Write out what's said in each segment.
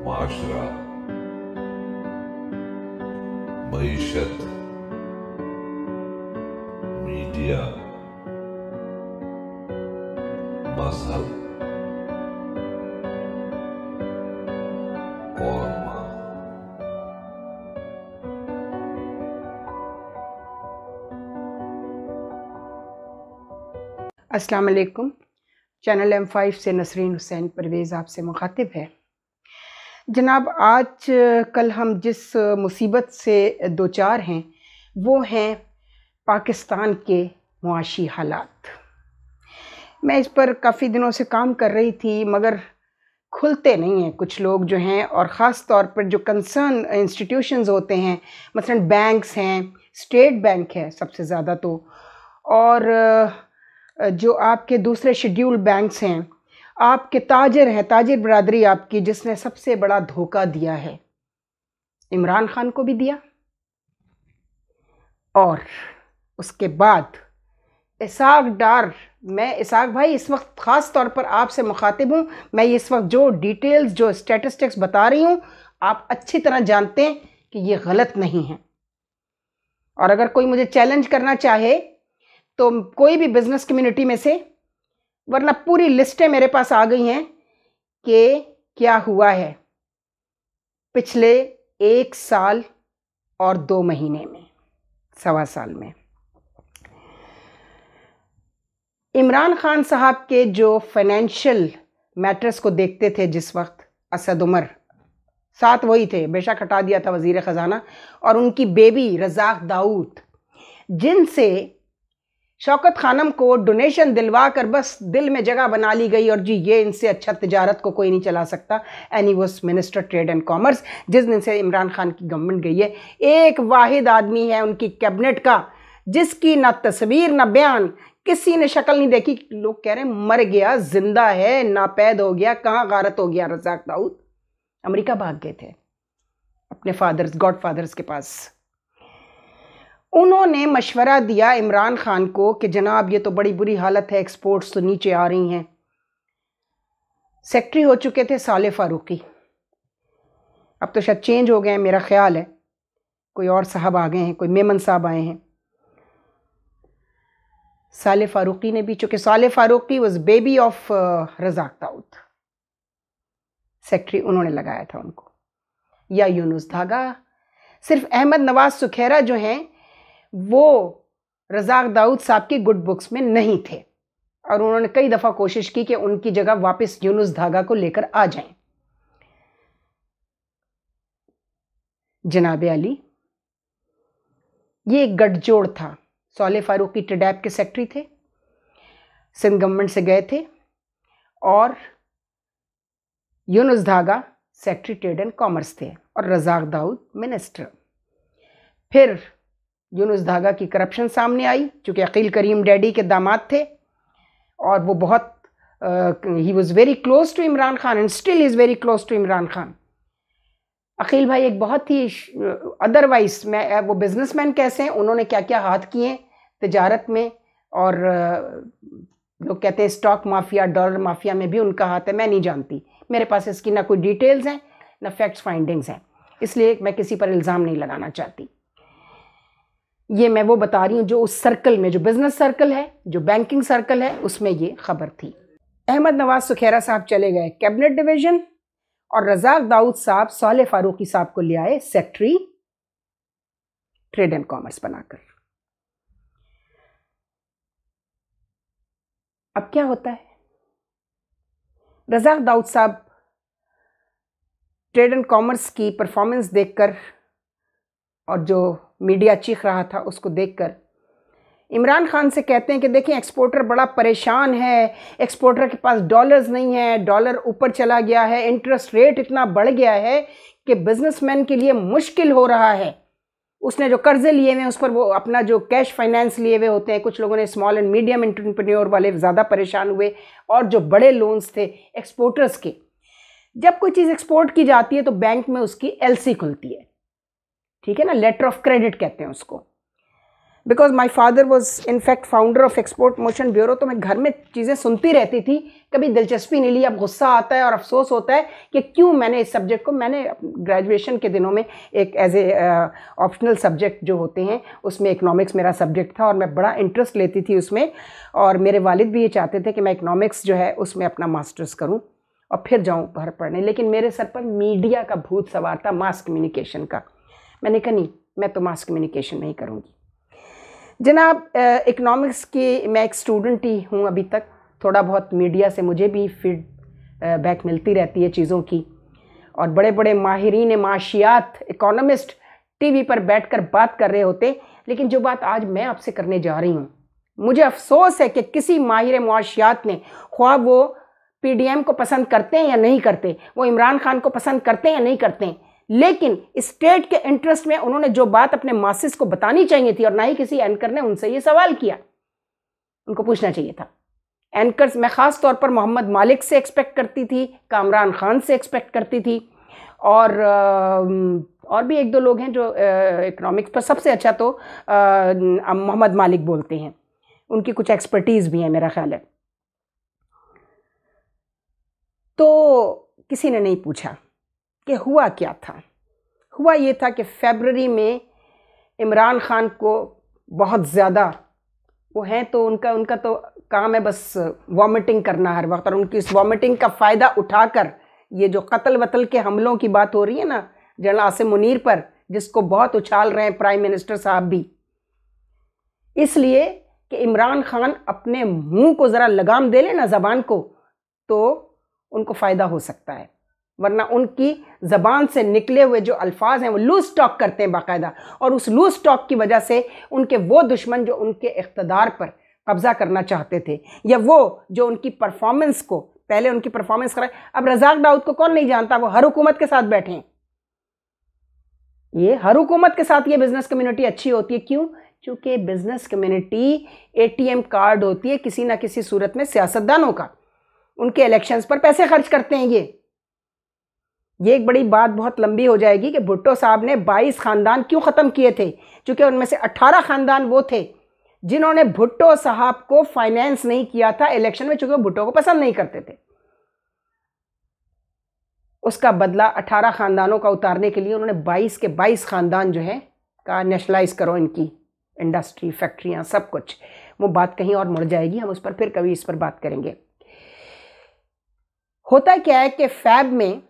माशरा, मईशत, media, मजहब और माँ। अस्सलाम वालेकुम। चैनल M5 से नसरीन हुसैन परवेज़ आपसे मुखातिब है। जनाब, आज कल हम जिस मुसीबत से दो चार हैं वो हैं पाकिस्तान के मुआशी हालात। मैं इस पर काफ़ी दिनों से काम कर रही थी मगर खुलते नहीं हैं कुछ लोग जो हैं, और ख़ास तौर पर जो कंसर्न इंस्टीट्यूशंस होते हैं, मसलन बैंक्स हैं, स्टेट बैंक है सबसे ज़्यादा तो, और जो आपके दूसरे शेड्यूल बैंक्स हैं, आपके ताजिर हैं, ताजिर बरादरी आपकी, जिसने सबसे बड़ा धोखा दिया है, इमरान खान को भी दिया, और उसके बाद इसाक डार। मैं इसाक भाई इस वक्त ख़ास तौर पर आपसे मुखातिब हूँ। मैं इस वक्त जो डिटेल्स, जो स्टैटिस्टिक्स बता रही हूँ, आप अच्छी तरह जानते हैं कि ये गलत नहीं है। और अगर कोई मुझे चैलेंज करना चाहे तो कोई भी बिजनेस कम्युनिटी में से, वरना पूरी लिस्टें मेरे पास आ गई हैं कि क्या हुआ है पिछले 1 साल और 2 महीने में, सवा साल में। इमरान खान साहब के जो फाइनेंशियल मैटर्स को देखते थे जिस वक्त, असद उमर साथ वही थे, बेशक हटा दिया था वज़ीर ख़जाना, और उनकी बेबी रज़ाक दाऊद, जिनसे शौकत खानम को डोनेशन दिलवा कर बस दिल में जगह बना ली गई, और जी ये इनसे अच्छा तिजारत को कोई नहीं चला सकता। And he was minister trade and commerce. जिस दिन से इमरान खान की गवर्नमेंट गई है, एक वाहिद आदमी है उनकी कैबिनेट का जिसकी ना तस्वीर ना बयान, किसी ने शक्ल नहीं देखी। लोग कह रहे हैं मर गया, जिंदा है, नापैद हो गया, कहाँ गारत हो गया। रज़ाक दाऊद अमेरिका भाग गए थे अपने फादर्स, गॉड फादर्स के पास। उन्होंने मशवरा दिया इमरान खान को कि जनाब ये तो बड़ी बुरी हालत है, एक्सपोर्ट्स तो नीचे आ रही हैं। सेक्रेटरी हो चुके थे साले फारूकी, अब तो शायद चेंज हो गए हैं, मेरा ख्याल है कोई और साहब आ गए हैं, कोई मेमन साहब आए हैं। साले फारूकी ने भी, चूंकि Saleh Farooqui was baby of Razzaq Dawood, secretary उन्होंने लगाया था उनको, या यूनुस धागा। सिर्फ अहमद नवाज सुखैरा जो हैं वो रज़ाक दाऊद साहब की गुड बुक्स में नहीं थे, और उन्होंने कई दफ़ा कोशिश की कि उनकी जगह वापस यूनुस धागा को लेकर आ जाएं। जनाब अली, ये एक गठजोड़ था। साले फारूकी टेडैप के सेक्रेटरी थे, सिंध गवर्नमेंट से गए थे, और यूनुस धागा सेक्रेटरी ट्रेड एंड कॉमर्स थे, और रज़ाक दाऊद मिनिस्टर। फिर यूनुस धागा की करप्शन सामने आई, चूँकि अकील करीम डैडी के दामाद थे, और वो बहुत ही was very close to Imran Khan and still is very close to Imran Khan. Aqeel भाई एक बहुत ही अदरवाइज, मैं वो बिजनेसमैन कैसे हैं, उन्होंने क्या क्या हाथ किए तिजारत में, और लोग कहते हैं स्टॉक माफिया, डॉलर माफिया में भी उनका हाथ है। मैं नहीं जानती, मेरे पास इसकी ना कोई डिटेल्स हैं ना फैक्ट्स फाइंडिंग्स हैं, इसलिए मैं किसी पर इल्ज़ाम नहीं लगाना चाहती। ये मैं वो बता रही हूँ जो उस सर्कल में, जो बिजनेस सर्कल है, जो बैंकिंग सर्कल है, उसमें ये खबर थी। अहमद नवाज सुखैरा साहब चले गए कैबिनेट डिवीजन, और रज़ाक दाऊद साहब साले फारूकी साहब को ले आए सेक्रेटरी ट्रेड एंड कॉमर्स बनाकर। अब क्या होता है, रज़ाक दाऊद साहब ट्रेड एंड कॉमर्स की परफॉर्मेंस देखकर, और जो मीडिया चीख रहा था उसको देखकर, इमरान खान से कहते हैं कि देखें एक्सपोर्टर बड़ा परेशान है, एक्सपोर्टर के पास डॉलर्स नहीं है, डॉलर ऊपर चला गया है, इंटरेस्ट रेट इतना बढ़ गया है कि बिजनेसमैन के लिए मुश्किल हो रहा है। उसने जो कर्जे लिए हुए हैं उस पर वो अपना जो कैश फाइनेंस लिए हुए होते हैं, कुछ लोगों ने स्मॉल एंड मीडियम एंटरप्रेन्योर वाले ज़्यादा परेशान हुए, और जो बड़े लोन्स थे एक्सपोर्टर्स के, जब कोई चीज़ एक्सपोर्ट की जाती है तो बैंक में उसकी LC खुलती है, ठीक है ना, लेटर ऑफ क्रेडिट कहते हैं उसको। Because my father was in fact founder of export motion bureau, तो मैं घर में चीज़ें सुनती रहती थी, कभी दिलचस्पी नहीं ली। अब गुस्सा आता है और अफसोस होता है कि क्यों मैंने इस सब्जेक्ट को, मैंने ग्रेजुएशन के दिनों में एक एज ए ऑप्शनल सब्जेक्ट जो होते हैं उसमें इकनॉमिक्स मेरा सब्जेक्ट था और मैं बड़ा इंटरेस्ट लेती थी उसमें, और मेरे वालिद भी ये चाहते थे कि मैं इकनॉमिक्स जो है उसमें अपना मास्टर्स करूँ और फिर जाऊँ बाहर पढ़ने। लेकिन मेरे सर पर मीडिया का भूत सवार था, मास कम्युनिकेशन का। मैंने कहा नहीं, मैं तो मास कम्युनिकेशन नहीं करूँगी। जनाब, इकनॉमिक्स की मैं एक स्टूडेंट ही हूँ अभी तक, थोड़ा बहुत मीडिया से मुझे भी फीडबैक मिलती रहती है चीज़ों की, और बड़े बड़े माहिरीन माशियात इकोनॉमिस्ट टीवी पर बैठकर बात कर रहे होते। लेकिन जो बात आज मैं आपसे करने जा रही हूँ, मुझे अफसोस है कि किसी माहिर माशियात ने, ख्वाह वो पीडीएम को पसंद करते हैं या नहीं करते, वो इमरान खान को पसंद करते हैं या नहीं करते हैं, लेकिन स्टेट के इंटरेस्ट में उन्होंने जो बात अपने मासिस को बतानी चाहिए थी, और ना ही किसी एंकर ने उनसे ये सवाल किया, उनको पूछना चाहिए था। एंकर्स मैं ख़ास तौर पर मोहम्मद मालिक से एक्सपेक्ट करती थी, कामरान खान से एक्सपेक्ट करती थी, और भी एक दो लोग हैं जो इकनॉमिक्स पर सबसे अच्छा तो मोहम्मद मालिक बोलते हैं, उनकी कुछ एक्सपर्टीज़ भी है मेरा ख्याल है। तो किसी ने नहीं पूछा कि हुआ क्या था। हुआ ये था कि फरवरी में इमरान खान को बहुत ज़्यादा, वो हैं तो उनका तो काम है बस वॉमिटिंग करना हर वक्त, और उनकी इस वॉमिटिंग का फ़ायदा उठाकर ये जो कत्ल वतल के हमलों की बात हो रही है ना जनरल आसिम मुनीर पर, जिसको बहुत उछाल रहे हैं प्राइम मिनिस्टर साहब भी, इसलिए कि इमरान खान अपने मुंह को ज़रा लगाम दे लेना ज़बान को, तो उनको फ़ायदा हो सकता है, वरना उनकी ज़बान से निकले हुए जो अल्फाज हैं वो लूज टॉक करते हैं बाकायदा, और उस लूज टॉक की वजह से उनके वो दुश्मन जो उनके इख्तदार पर कब्ज़ा करना चाहते थे, या वो जो उनकी परफॉर्मेंस को, पहले उनकी परफॉर्मेंस कराए, अब रज़ाक दाऊद को कौन नहीं जानता, वो हर हुकूमत के साथ बैठे हैं। ये हर हुकूमत के साथ ये बिज़नेस कम्युनिटी अच्छी होती है। क्यों? क्योंकि बिज़नेस कम्युनिटी एटीएम कार्ड होती है किसी ना किसी सूरत में सियासतदानों का, उनके इलेक्शंस पर पैसे खर्च करते हैं। ये एक बड़ी बात बहुत लंबी हो जाएगी कि भुट्टो साहब ने 22 ख़ानदान क्यों ख़त्म किए थे, क्योंकि उनमें से 18 ख़ानदान वो थे जिन्होंने भुट्टो साहब को फाइनेंस नहीं किया था इलेक्शन में, चूँकि वो भुट्टो को पसंद नहीं करते थे। उसका बदला 18 ख़ानदानों का उतारने के लिए उन्होंने 22 के 22 ख़ानदान जो है का नेशनलाइज करो, इनकी इंडस्ट्री, फैक्ट्रियाँ, सब कुछ। वो बात कहीं और मुड़ जाएगी, हम उस पर फिर कभी इस पर बात करेंगे। होता क्या है कि फैब में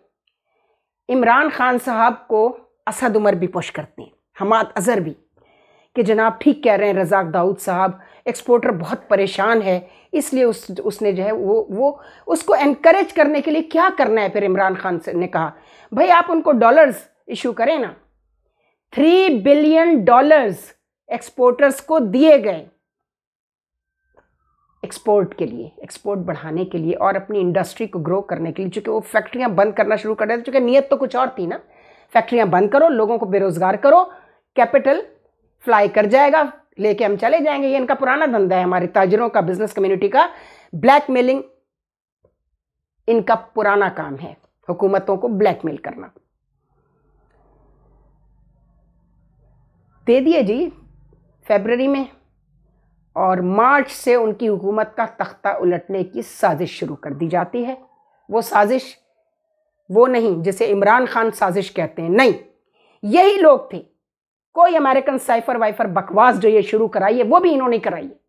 इमरान खान साहब को असद उमर भी पुश करते हैं, हमाद अज़हर भी, कि जनाब ठीक कह रहे हैं रज़ाक दाऊद साहब, एक्सपोर्टर बहुत परेशान है, इसलिए उसने जो है वो उसको एनकरेज करने के लिए क्या करना है। फिर इमरान खान ने कहा भाई आप उनको डॉलर्स इशू करें ना। $3 बिलियन एक्सपोर्टर्स को दिए गए एक्सपोर्ट के लिए, एक्सपोर्ट बढ़ाने के लिए और अपनी इंडस्ट्री को ग्रो करने के लिए, चूँकि वो फैक्ट्रियाँ बंद करना शुरू कर रहे थे, चूँकि नीयत तो कुछ और थी ना, फैक्ट्रियाँ बंद करो, लोगों को बेरोज़गार करो, कैपिटल फ्लाई कर जाएगा, लेके हम चले जाएंगे। ये इनका पुराना धंधा है, हमारे ताजिरों का, बिजनेस कम्युनिटी का ब्लैकमेलिंग इनका पुराना काम है, हुकूमतों को ब्लैकमेल करना। दे दिए जी फरवरी में, और मार्च से उनकी हुकूमत का तख्ता उलटने की साजिश शुरू कर दी जाती है। वो साजिश वो नहीं जिसे इमरान खान साजिश कहते हैं, नहीं, यही लोग थे। कोई अमेरिकन साइफर वाइफर बकवास जो ये शुरू कराई है वो भी इन्होंने कराई है,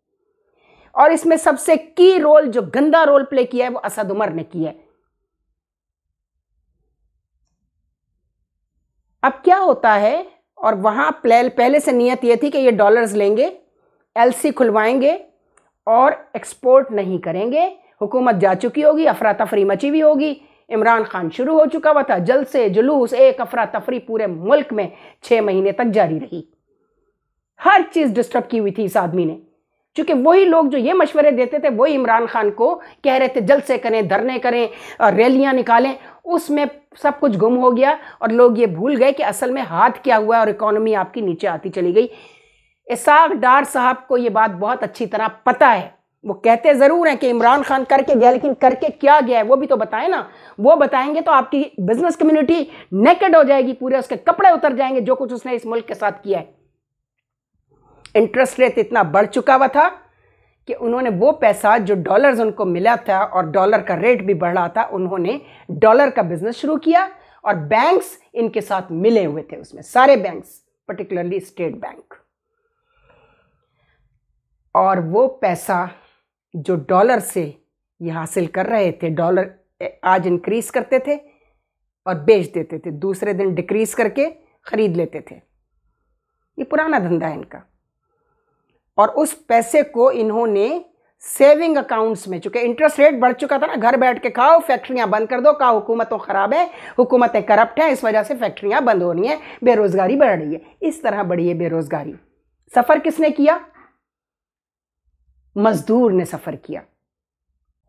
और इसमें सबसे की रोल, जो गंदा रोल प्ले किया है, वो असद उमर ने किया है। अब क्या होता है, और वहां पहले से नियत ये थी कि ये डॉलर्स लेंगे, एलसी खुलवाएंगे और एक्सपोर्ट नहीं करेंगे। हुकूमत जा चुकी होगी, अफरा तफरी मची हुई होगी, इमरान खान शुरू हो चुका हुआ था, जलसे जुलूस, एक अफरा तफरी पूरे मुल्क में 6 महीने तक जारी रही। हर चीज़ डिस्टर्ब की हुई थी इस आदमी ने, क्योंकि वही लोग जो ये मशवरे देते थे वही इमरान खान को कह रहे थे जलसे करें, धरने करें, रैलियां निकालें। उसमें सब कुछ गुम हो गया और लोग ये भूल गए कि असल में हाथ क्या हुआ और इकॉनमी आपकी नीचे आती चली गई। इसाक डार साहब को ये बात बहुत अच्छी तरह पता है। वो कहते ज़रूर हैं कि इमरान खान करके गया, लेकिन करके क्या गया है वो भी तो बताएं ना। वो बताएंगे तो आपकी बिजनेस कम्युनिटी नेकेड हो जाएगी, पूरे उसके कपड़े उतर जाएंगे जो कुछ उसने इस मुल्क के साथ किया है। इंटरेस्ट रेट इतना बढ़ चुका हुआ था कि उन्होंने वो पैसा जो डॉलर्स उनको मिला था और डॉलर का रेट भी बढ़ रहा था, उन्होंने डॉलर का बिजनेस शुरू किया और बैंक्स इनके साथ मिले हुए थे उसमें, सारे बैंक्स, पर्टिकुलरली स्टेट बैंक। और वो पैसा जो डॉलर से ये हासिल कर रहे थे, डॉलर आज इंक्रीज करते थे और बेच देते थे, दूसरे दिन डिक्रीज करके खरीद लेते थे। ये पुराना धंधा है इनका। और उस पैसे को इन्होंने सेविंग अकाउंट्स में, चूंकि इंटरेस्ट रेट बढ़ चुका था ना, घर बैठ के खाओ, फैक्ट्रियां बंद कर दो, कहा हुकूमत तो खराब है, हुकूमतें करप्ट हैं, इस वजह से फैक्ट्रियां बंद हो रही हैं, बेरोजगारी बढ़ रही है। इस तरह बढ़ी है बेरोजगारी। सफर किसने किया? मजदूर ने सफर किया,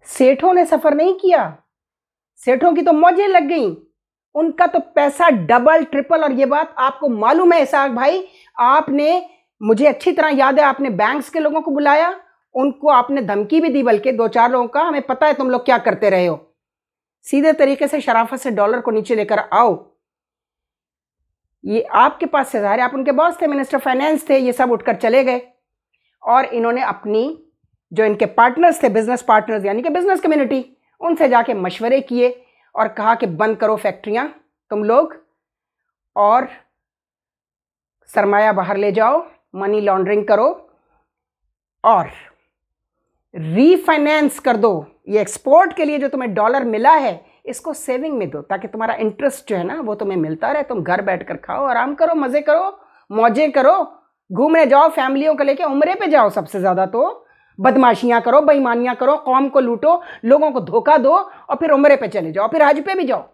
सेठों ने सफर नहीं किया। सेठों की तो मौजें लग गई, उनका तो पैसा डबल ट्रिपल। और ये बात आपको मालूम है इसहाक भाई, आपने, मुझे अच्छी तरह याद है, आपने बैंक्स के लोगों को बुलाया, उनको आपने धमकी भी दी, बल्कि 2-4 लोगों का, हमें पता है तुम लोग क्या करते रहे हो, सीधे तरीके से शराफत से डॉलर को नीचे लेकर आओ। ये आपके पास से ज़ाहिर है, आप उनके बॉस थे, मिनिस्टर फाइनेंस थे, ये सब उठकर चले गए और इन्होंने अपनी जो इनके पार्टनर्स थे, बिजनेस पार्टनर्स यानी कि बिजनेस कम्युनिटी, उनसे जाके मशवरे किए और कहा कि बंद करो फैक्ट्रियां तुम लोग और सरमाया बाहर ले जाओ, मनी लॉन्ड्रिंग करो और रीफाइनेंस कर दो। ये एक्सपोर्ट के लिए जो तुम्हें डॉलर मिला है, इसको सेविंग में दो, ताकि तुम्हारा इंटरेस्ट जो है ना वो तुम्हें मिलता रहे, तुम घर बैठकर खाओ, आराम करो, मजे करो, मौजें करो, घूमने जाओ, फैमिलियों को लेके उम्रे पे जाओ, सबसे ज्यादा तो बदमाशियां करो, बेईमानियां करो, कौम को लूटो, लोगों को धोखा दो और फिर उम्रे पे चले जाओ, फिर हज पे भी जाओ।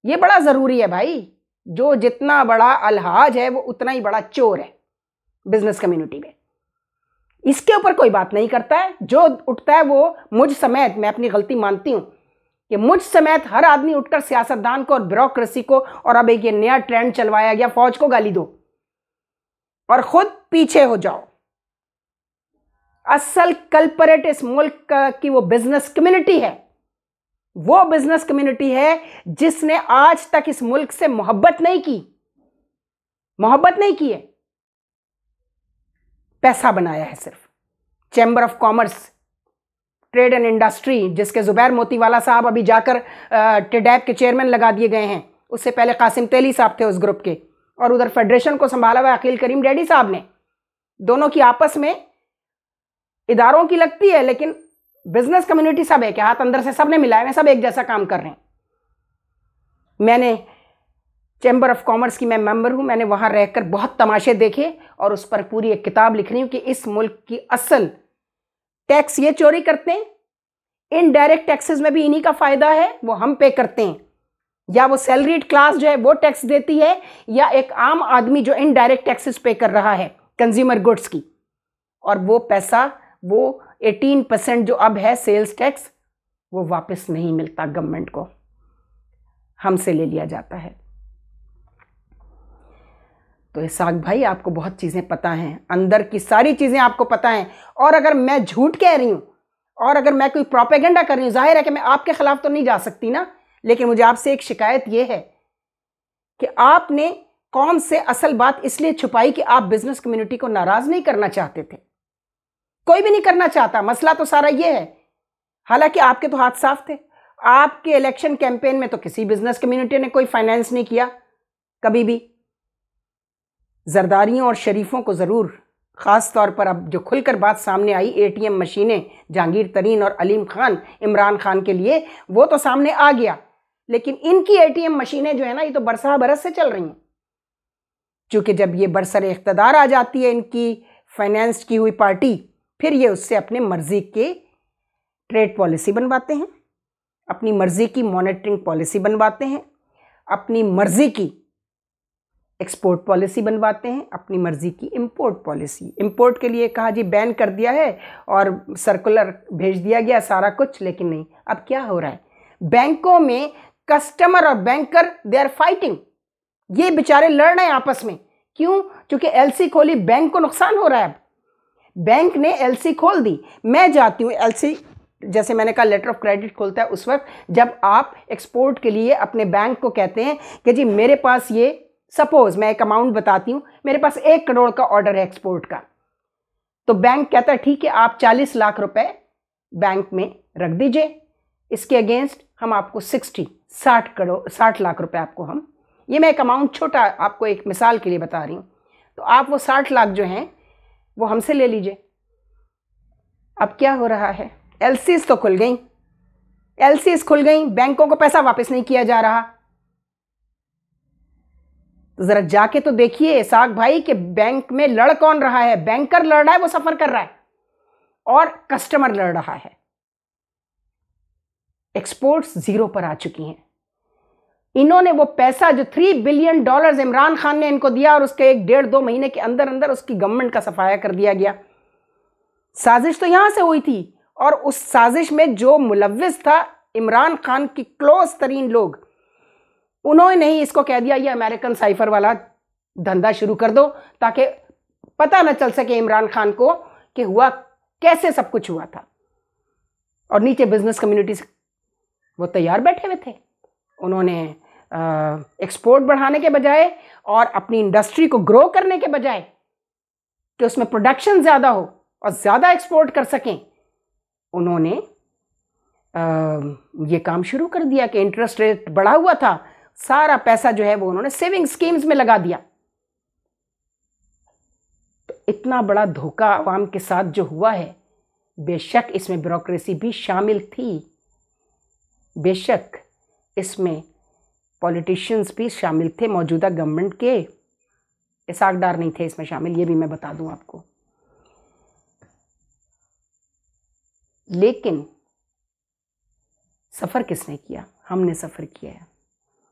ये बड़ा जरूरी है भाई। जो जितना बड़ा अलहाज है वो उतना ही बड़ा चोर है बिजनेस कम्युनिटी में। इसके ऊपर कोई बात नहीं करता है। जो उठता है वो मुझ समेत, मैं अपनी गलती मानती हूं कि मुझ समेत हर आदमी उठकर सियासतदान को और ब्यूरोक्रेसी को, और अब एक ये नया ट्रेंड चलवाया गया, फौज को गाली दो और खुद पीछे हो जाओ। असल कल्परेट इस मुल्क की वो बिजनेस कम्युनिटी है, वो बिजनेस कम्युनिटी है जिसने आज तक इस मुल्क से मोहब्बत नहीं की, मोहब्बत नहीं की है, पैसा बनाया है सिर्फ। Chamber of commerce, trade and industry, जिसके जुबैर मोतीवाला साहब अभी जाकर टेडैब के चेयरमैन लगा दिए गए हैं, उससे पहले कासिम तेली साहब थे उस ग्रुप के, और उधर फेडरेशन को संभाला हुआ अकील करीम डैडी साहब ने। दोनों की आपस में इदारों की लगती है, लेकिन बिजनेस कम्युनिटी सब है कि हाथ अंदर से सबने मिलाए हैं, सब एक जैसा काम कर रहे हैं। मैंने चैम्बर ऑफ कॉमर्स की मैं मेंबर हूं, मैंने वहां रहकर बहुत तमाशे देखे और उस पर पूरी एक किताब लिख रही हूं कि इस मुल्क की असल टैक्स ये चोरी करते हैं, इनडायरेक्ट टैक्सेस में भी इन्हीं का फायदा है, वो हम पे करते हैं, या वो सैलरीड क्लास जो है वो टैक्स देती है, या एक आम आदमी जो इनडायरेक्ट टैक्सेस पे कर रहा है कंज्यूमर गुड्स की, और वो पैसा, वो 18% जो अब है सेल्स टैक्स, वो वापस नहीं मिलता गवर्नमेंट को, हमसे ले लिया जाता है। तो इसहाक भाई, आपको बहुत चीज़ें पता हैं, अंदर की सारी चीज़ें आपको पता हैं, और अगर मैं झूठ कह रही हूँ और अगर मैं कोई प्रोपेगेंडा कर रही हूँ, जाहिर है कि मैं आपके खिलाफ तो नहीं जा सकती ना, लेकिन मुझे आपसे एक शिकायत ये है कि आपने कौन से असल बात इसलिए छुपाई कि आप बिजनेस कम्युनिटी को नाराज नहीं करना चाहते थे। कोई भी नहीं करना चाहता, मसला तो सारा ये है। हालांकि आपके तो हाथ साफ थे, आपके इलेक्शन कैंपेन में तो किसी बिजनेस कम्युनिटी ने कोई फाइनेंस नहीं किया कभी भी। जरदारियों और शरीफों को ज़रूर, ख़ास तौर पर अब जो खुलकर बात सामने आई, एटीएम मशीनें जहांगीर तरीन और अलीम खान, इमरान खान के लिए, वो तो सामने आ गया, लेकिन इनकी एटीएम मशीनें जो है ना, ये तो बरसा बरस से चल रही हैं। चूँकि जब ये बरसर इख्तदार आ जाती है इनकी फाइनेंस की हुई पार्टी, फिर ये उससे अपने मर्जी के ट्रेड पॉलिसी बनवाते हैं, अपनी मर्जी की मॉनेटरिंग पॉलिसी बनवाते हैं, अपनी मर्जी की एक्सपोर्ट पॉलिसी बनवाते हैं, अपनी मर्जी की इंपोर्ट पॉलिसी। इंपोर्ट के लिए कहा जी बैन कर दिया है और सर्कुलर भेज दिया गया सारा कुछ, लेकिन नहीं। अब क्या हो रहा है, बैंकों में कस्टमर और बैंकर दे आर फाइटिंग, ये बेचारे लड़ रहे हैं आपस में। क्यों? क्योंकि एलसी खोली, बैंक को नुकसान हो रहा है। अब बैंक ने एलसी खोल दी, मैं जाती हूँ एलसी, जैसे मैंने कहा लेटर ऑफ क्रेडिट खोलता है उस वक्त जब आप एक्सपोर्ट के लिए अपने बैंक को कहते हैं कि जी मेरे पास ये सपोज मैं एक अमाउंट बताती हूँ, मेरे पास 1 करोड़ का ऑर्डर है एक्सपोर्ट का, तो बैंक कहता है ठीक है आप 40 लाख रुपए बैंक में रख दीजिए, इसके अगेंस्ट हम आपको 60 लाख रुपए आपको हम, ये मैं एक अमाउंट छोटा आपको एक मिसाल के लिए बता रही हूँ, तो आप वो 60 लाख जो हैं वो हमसे ले लीजिए। अब क्या हो रहा है, एलसीज तो खुल गई, एलसीज खुल गई, बैंकों को पैसा वापस नहीं किया जा रहा। तो जरा जाके तो देखिए इसाक भाई कि बैंक में लड़ कौन रहा है, बैंकर लड़ रहा है, वो सफर कर रहा है, और कस्टमर लड़ रहा है। एक्सपोर्ट्स जीरो पर आ चुकी हैं। इन्होंने वो पैसा जो $3 बिलियन इमरान खान ने इनको दिया और उसके 1-1.5-2 महीने के अंदर अंदर उसकी गवर्नमेंट का सफाया कर दिया गया। साजिश तो यहां से हुई थी, और उस साजिश में जो मुलव्विस था इमरान खान की क्लोज तरीन लोग, उन्होंने ही इसको कह दिया ये अमेरिकन साइफर वाला धंधा शुरू कर दो, ताकि पता न चल सके इमरान खान को कि हुआ कैसे सब कुछ हुआ था। और नीचे बिजनेस कम्युनिटी से वो तैयार बैठे हुए थे। उन्होंने एक्सपोर्ट बढ़ाने के बजाय और अपनी इंडस्ट्री को ग्रो करने के बजाय कि उसमें प्रोडक्शन ज़्यादा हो और ज़्यादा एक्सपोर्ट कर सकें, उन्होंने ये काम शुरू कर दिया कि इंटरेस्ट रेट बढ़ा हुआ था, सारा पैसा जो है वो उन्होंने सेविंग स्कीम्स में लगा दिया। तो इतना बड़ा धोखा आवाम के साथ जो हुआ है, बेशक इसमें ब्यूरोक्रेसी भी शामिल थी, बेशक इसमें पॉलिटिशियंस भी शामिल थे मौजूदा गवर्नमेंट के, इसाक डार नहीं थे इसमें शामिल, ये भी मैं बता दूं आपको। लेकिन सफ़र किसने किया? हमने सफ़र किया है।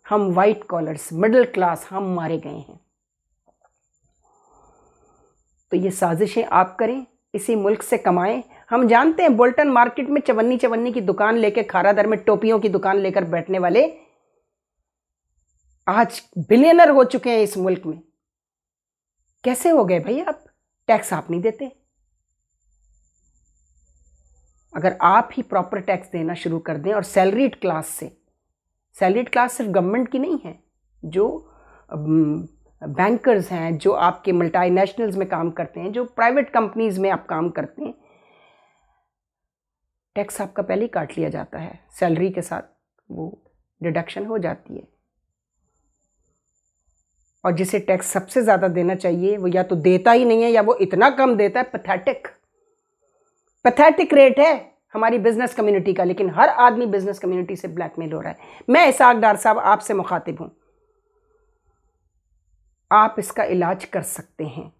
हम वाइट कॉलर्स, मिडिल क्लास, हम मारे गए हैं। तो ये साजिशें आप करें, इसी मुल्क से कमाएं। हम जानते हैं बोल्टन मार्केट में चवन्नी की दुकान लेकर, खारादर में टोपियों की दुकान लेकर बैठने वाले आज बिलियनर हो चुके हैं इस मुल्क में। कैसे हो गए भाई? आप टैक्स आप नहीं देते। अगर आप ही प्रॉपर टैक्स देना शुरू कर दें, और सैलरीड क्लास से, सैलरीड क्लास सिर्फ गवर्नमेंट की नहीं है, जो बैंकर्स हैं, जो आपके मल्टीनेशनल्स में काम करते हैं, जो प्राइवेट कंपनीज में आप काम करते हैं, टैक्स आपका पहले ही काट लिया जाता है, सैलरी के साथ वो डिडक्शन हो जाती है। और जिसे टैक्स सबसे ज़्यादा देना चाहिए वो या तो देता ही नहीं है, या वो इतना कम देता है, पैथेटिक रेट है हमारी बिजनेस कम्युनिटी का। लेकिन हर आदमी बिजनेस कम्युनिटी से ब्लैकमेल हो रहा है। मैं इसाक डार साहब आपसे मुखातिब हूँ, आप इसका इलाज कर सकते हैं।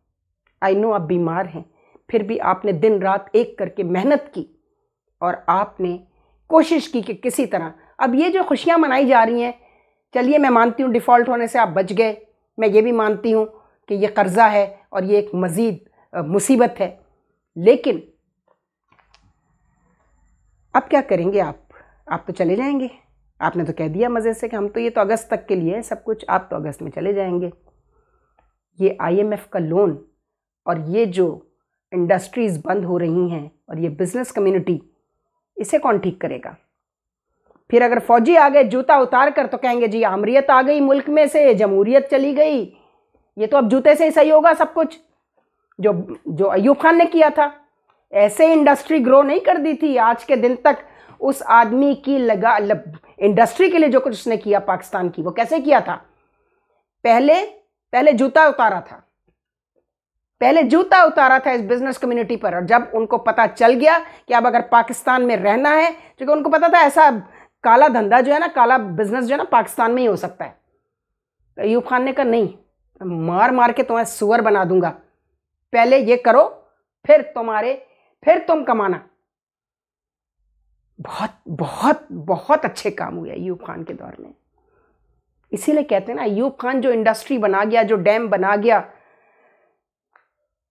आई नो आप बीमार हैं, फिर भी आपने दिन रात एक करके मेहनत की और आपने कोशिश की कि किसी तरह, अब ये जो खुशियाँ मनाई जा रही हैं, चलिए मैं मानती हूँ डिफ़ॉल्ट होने से आप बच गए, मैं ये भी मानती हूँ कि ये कर्ज़ा है और ये एक मज़ीद मुसीबत है, लेकिन अब क्या करेंगे आप तो चले जाएंगे। आपने तो कह दिया मज़े से कि हम तो, ये तो अगस्त तक के लिए है सब कुछ, आप तो अगस्त में चले जाएंगे। ये IMF का लोन और ये जो इंडस्ट्रीज़ बंद हो रही हैं और ये बिज़नेस कम्युनिटी, इसे कौन ठीक करेगा? फिर अगर फौजी आ गए जूता उतार कर तो कहेंगे जी आमरीत आ गई मुल्क में से, जमहूरियत चली गई, ये तो अब जूते से ही सही होगा सब कुछ, जो अयूब खान ने किया था। ऐसे इंडस्ट्री ग्रो नहीं कर दी थी आज के दिन तक। उस आदमी की इंडस्ट्री के लिए जो कुछ उसने किया पाकिस्तान की, वो कैसे किया था? पहले जूता उतारा था, पहले जूता उतारा था इस बिजनेस कम्युनिटी पर। और जब उनको पता चल गया कि अब अगर पाकिस्तान में रहना है, क्योंकि उनको पता था ऐसा काला धंधा जो है ना, काला बिजनेस जो है ना, पाकिस्तान में ही हो सकता है, तो अयूब खान ने कहा नहीं, मार मार के तुम्हें सुअर बना दूंगा, पहले ये करो फिर तुम कमाना। बहुत बहुत बहुत अच्छे काम हुए अयूब खान के दौर में। इसीलिए कहते हैं ना, अयूब खान जो इंडस्ट्री बना गया, जो डैम बना गया,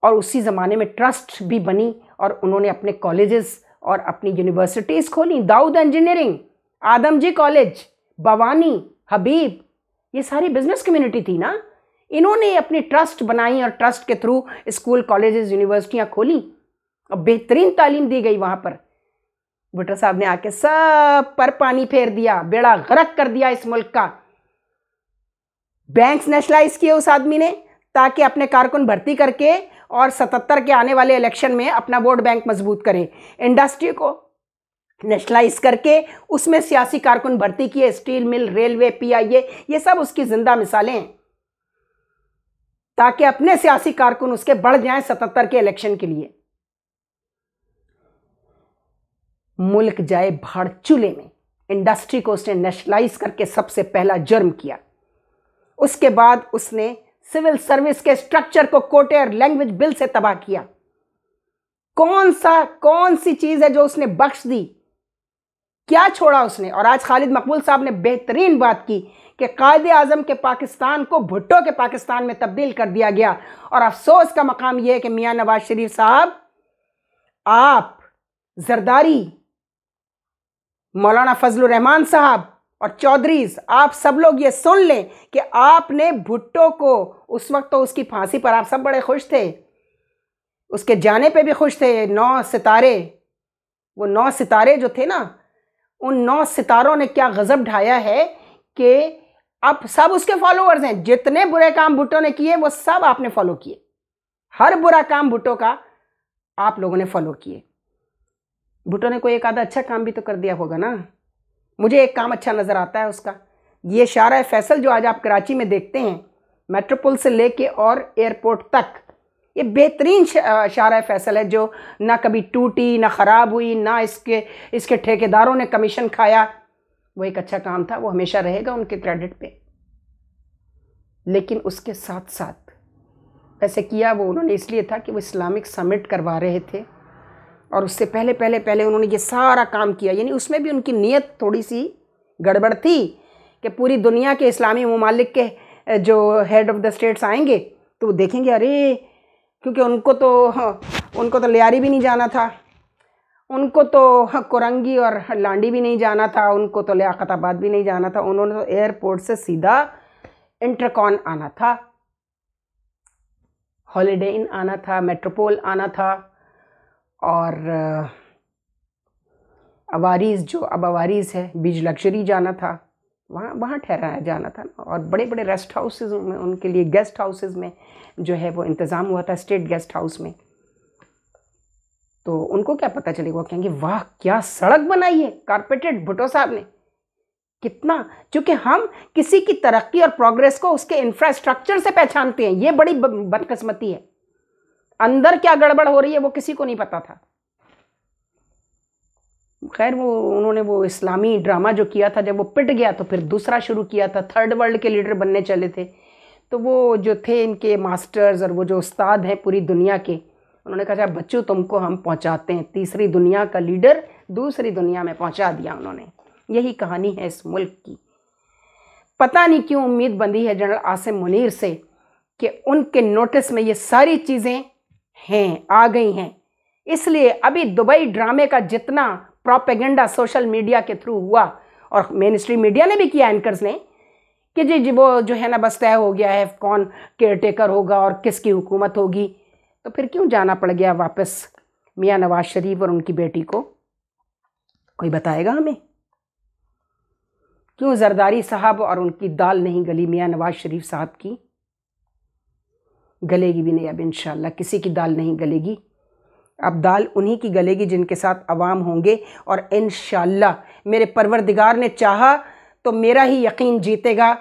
और उसी ज़माने में ट्रस्ट भी बनी और उन्होंने अपने कॉलेजेस और अपनी यूनिवर्सिटीज़ खोली। दाऊद इंजीनियरिंग, आदमजी कॉलेज, बवानी, हबीब, ये सारी बिजनेस कम्युनिटी थी ना। इन्होंने अपनी ट्रस्ट बनाई और ट्रस्ट के थ्रू स्कूल, कॉलेजेस, यूनिवर्सिटियाँ खोली और बेहतरीन तालीम दी गई वहाँ पर। भुट्टो साहब ने आके सब पर पानी फेर दिया, बेड़ा गर्क कर दिया इस मुल्क का। बैंक्स नेशनलाइज किए उस आदमी ने ताकि अपने कारकुन भर्ती करके और 77 के आने वाले इलेक्शन में अपना वोट बैंक मजबूत करे। इंडस्ट्री को नेशनलाइज करके उसमें सियासी कारकुन भर्ती किए, स्टील मिल, रेलवे, पीआईए, ये सब उसकी जिंदा मिसालें हैं, ताकि अपने सियासी कारकुन उसके बढ़ जाएं 77 के इलेक्शन के लिए। मुल्क जाए भाड़ चूल्हे में। इंडस्ट्री को उसने नेशनलाइज करके सबसे पहला जुर्म किया। उसके बाद उसने सिविल सर्विस के स्ट्रक्चर को कोटेर लैंग्वेज बिल से तबाह किया। कौन सी चीज है जो उसने बख्श दी? क्या छोड़ा उसने? और आज खालिद मकबूल साहब ने बेहतरीन बात की कि कायदे आजम के पाकिस्तान को भुट्टो के पाकिस्तान में तब्दील कर दिया गया। और अफसोस का मकाम यह है कि मियां नवाज शरीफ साहब, आप, जरदारी, मौलाना फजलुर रहमान साहब और चौधरीज, आप सब लोग ये सुन लें कि आपने भुट्टो को, उस वक्त तो उसकी फांसी पर आप सब बड़े खुश थे, उसके जाने पे भी खुश थे। 9 सितारे, वो 9 सितारे जो थे ना, उन 9 सितारों ने क्या गजब ढाया है कि अब सब उसके फॉलोअर्स हैं। जितने बुरे काम भुट्टो ने किए वो सब आपने फॉलो किए। हर बुरा काम भुट्टो का आप लोगों ने फॉलो किए। भुट्टो ने कोई एक आधा अच्छा काम भी तो कर दिया होगा ना। मुझे एक काम अच्छा नज़र आता है उसका, ये शारा फैसल जो आज आप कराची में देखते हैं, मेट्रोपोल से लेके और एयरपोर्ट तक, ये बेहतरीन शारा फैसल है जो ना कभी टूटी, ना ख़राब हुई, ना इसके ठेकेदारों ने कमीशन खाया। वो एक अच्छा काम था, वो हमेशा रहेगा उनके क्रेडिट पे। लेकिन उसके साथ साथ ऐसे किया वो उन्होंने इसलिए था कि वो इस्लामिक समिट करवा रहे थे और उससे पहले उन्होंने ये सारा काम किया। यानी उसमें भी उनकी नीयत थोड़ी सी गड़बड़ थी कि पूरी दुनिया के इस्लामी ममालिक के जो हेड ऑफ द स्टेट्स आएंगे तो वो देखेंगे, अरे, क्योंकि उनको तो लियारी भी नहीं जाना था, उनको तो कोरंगी और लांडी भी नहीं जाना था, उनको तो लियाकताबाद भी नहीं जाना था। उन्होंने तो एयरपोर्ट से सीधा इंटरकॉन आना था, हॉलीडे इन आना था, मेट्रोपोल आना था और अवारीज़, जो अब अवारीज़ है, बीच लग्जरी जाना था, वहाँ ठहराया जाना था। और बड़े बड़े रेस्ट हाउसेज में उनके लिए, गेस्ट हाउसेज में जो है वो इंतज़ाम हुआ था, स्टेट गेस्ट हाउस में। तो उनको क्या पता चलेगा, वो कहेंगे वाह क्या सड़क बनाई है कारपेटेड भुट्टो साहब ने, कितना। क्योंकि हम किसी की तरक्की और प्रोग्रेस को उसके इंफ्रास्ट्रक्चर से पहचानते हैं, ये बड़ी बदकिस्मती है। अंदर क्या गड़बड़ हो रही है वो किसी को नहीं पता था। खैर, उन्होंने वो इस्लामी ड्रामा जो किया था, जब वो पिट गया तो फिर दूसरा शुरू किया था। थर्ड वर्ल्ड के लीडर बनने चले थे, तो वो जो थे इनके मास्टर्स और वो जो उस्ताद हैं पूरी दुनिया के, उन्होंने कहा बच्चों तुमको हम पहुंचाते हैं, तीसरी दुनिया का लीडर दूसरी दुनिया में पहुंचा दिया उन्होंने। यही कहानी है इस मुल्क की। पता नहीं क्यों उम्मीद बंधी है जनरल आसिम मुनीर से कि उनके नोटिस में ये सारी चीज़ें हैं, आ गई हैं। इसलिए अभी दुबई ड्रामे का जितना प्रोपेगेंडा सोशल मीडिया के थ्रू हुआ, और मेन स्ट्रीम मीडिया ने भी किया, एंकर्स ने, कि जी वो जो है ना बस तय हो गया है कौन केयर टेकर होगा और किसकी हुकूमत होगी, तो फिर क्यों जाना पड़ गया वापस मियां नवाज शरीफ और उनकी बेटी को? कोई बताएगा हमें क्यों जरदारी साहब और उनकी दाल नहीं गली मियां नवाज शरीफ साहब की? गलेगी भी नहीं अब इंशाल्लाह, किसी की दाल नहीं गलेगी। अब दाल उन्हीं की गलेगी जिनके साथ अवाम होंगे, और इंशाल्लाह मेरे परवरदिगार ने चाहा तो मेरा ही यकीन जीतेगा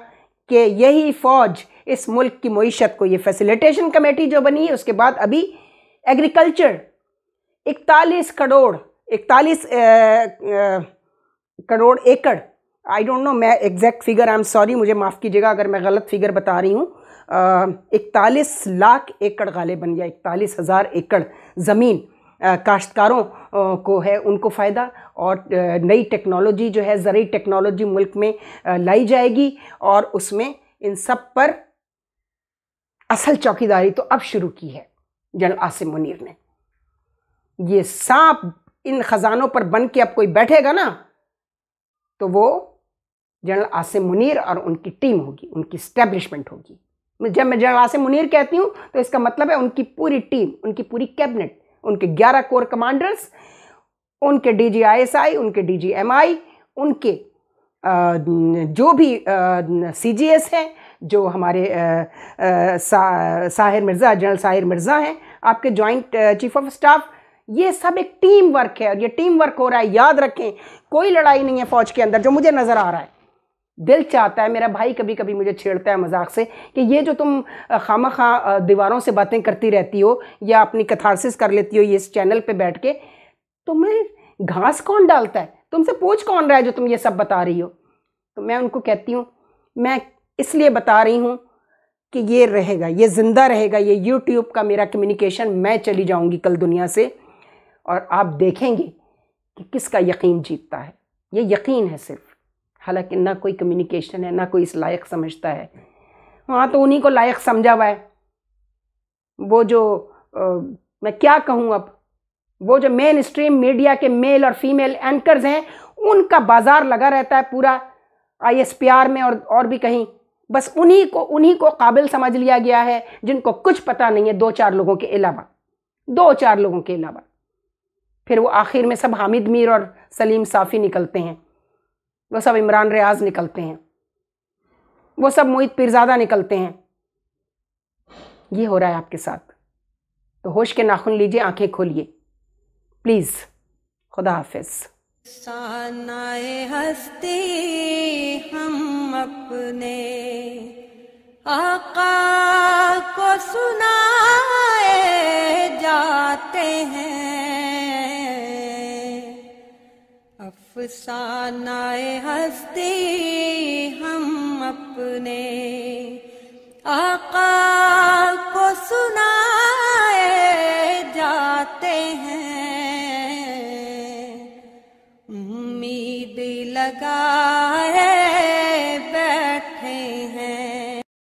कि यही फ़ौज इस मुल्क की मईशत को, ये फैसिलिटेशन कमेटी जो बनी है, उसके बाद अभी एग्रीकल्चर 41 करोड़ एकड़, आई डोंट नो, मैं exact figure, I am sorry, मुझे माफ़ कीजिएगा अगर मैं गलत फिगर बता रही हूँ, 41 लाख एकड़ गालिबन या 41,000 एकड़ ज़मीन काश्तकारों को है, उनको फ़ायदा। और नई टेक्नोलॉजी जो है, ज़रूरी टेक्नोलॉजी मुल्क में लाई जाएगी, और उसमें इन सब पर असल चौकीदारी तो अब शुरू की है जनरल आसिम मुनीर ने। ये सांप इन ख़जानों पर बन के अब कोई बैठेगा ना, तो वो जनरल आसिम मुनीर और उनकी टीम होगी, उनकी स्टैब्लिशमेंट होगी। जब मैं जनरल आसिम मुनीर कहती हूँ तो इसका मतलब है उनकी पूरी टीम, उनकी पूरी कैबिनेट, उनके 11 कोर कमांडर्स, उनके DGISI, उनके DGMI, उनके जो भी CGS हैं, जो हमारे साहिर मिर्ज़ा, जनरल साहिर मिर्ज़ा हैं, आपके जॉइंट चीफ ऑफ स्टाफ, ये सब एक टीम वर्क है और ये टीम वर्क हो रहा है। याद रखें, कोई लड़ाई नहीं है फ़ौज के अंदर जो मुझे नज़र आ रहा है। दिल चाहता है, मेरा भाई कभी कभी मुझे छेड़ता है मजाक से कि ये जो तुम खामखा दीवारों से बातें करती रहती हो या अपनी कैथारसिस कर लेती हो ये इस चैनल पे बैठ के, तुम्हें घास कौन डालता है, तुमसे पूछ कौन रहा है जो तुम ये सब बता रही हो। तो मैं उनको कहती हूँ, मैं इसलिए बता रही हूँ कि ये रहेगा, ये ज़िंदा रहेगा, ये यूट्यूब का मेरा कम्युनिकेशन। मैं चली जाऊँगी कल दुनिया से और आप देखेंगे कि किसका यकीन जीतता है। ये यकीन है सिर्फ, हालांकि ना कोई कम्युनिकेशन है, ना कोई इस लायक समझता है। वहाँ तो उन्हीं को लायक समझा हुआ है। वो जो मैं क्या कहूँ अब, वो जो मेन स्ट्रीम मीडिया के मेल और फीमेल एंकर्स हैं, उनका बाजार लगा रहता है पूरा ISPR में और भी कहीं। बस उन्हीं को काबिल समझ लिया गया है जिनको कुछ पता नहीं है, दो चार लोगों के अलावा। फिर वो आखिर में सब हामिद मीर और सलीम साफ़ी निकलते हैं, वो सब इमरान रियाज निकलते हैं, वो सब मोहित पीरज़ादा निकलते हैं। ये हो रहा है आपके साथ। तो होश के नाखून लीजिए, आंखें खोलिए प्लीज़। खुदा हाफिज़। सानाए हस्ती हम अपने आका को सुनाए जाते हैं। अफसानाए हस्ती हम अपने आका को सुनाए जाते हैं। उम्मीद लगाए